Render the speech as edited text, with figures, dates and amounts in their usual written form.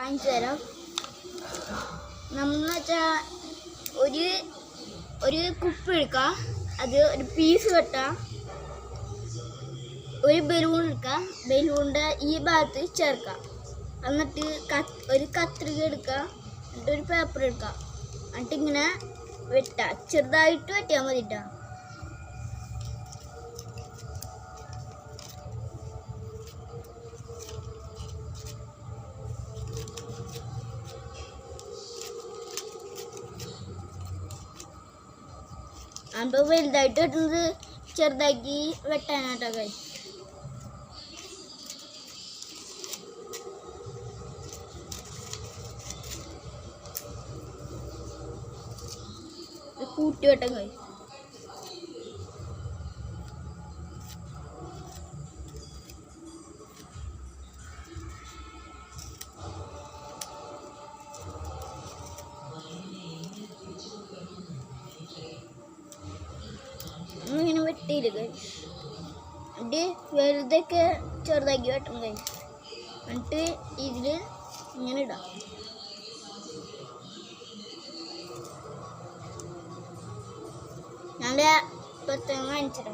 കാണിച്ചു തരാം. നമ്മൾ വെച്ചാൽ ഒരു കുപ്പി എടുക്കുക, അത് ഒരു പീസ് വെട്ടാം, ഒരു ബലൂൺ എടുക്കുക, ബലൂണിൻ്റെ ഈ ഭാഗത്ത് ചേർക്കാം, എന്നിട്ട് ഒരു കത്രിക എടുക്കുക, എന്നിട്ട് ഒരു പേപ്പർ എടുക്കുക, എന്നിട്ട് ഇങ്ങനെ വെട്ടാം, ചെറുതായിട്ട് വെട്ടിയാൽ മതിട്ടാ. അപ്പോൾ വലുതായിട്ട് വെട്ടുന്നത് ചെറുതാക്കി വെട്ടാനാട്ടോ കൈ. കൂട്ടി വെട്ടാൻ കൈ. ഇങ്ങനെ വെട്ടിയില്ല കൈ. എന്നിട്ട് വലുതൊക്കെ ചെറുതാക്കി വെട്ടണം കൈ. എന്നിട്ട് ഇതിൽ ഇങ്ങനെ ഇടാം. ഞാൻ പ്രത്യേകം കാണിച്ചിട്ട്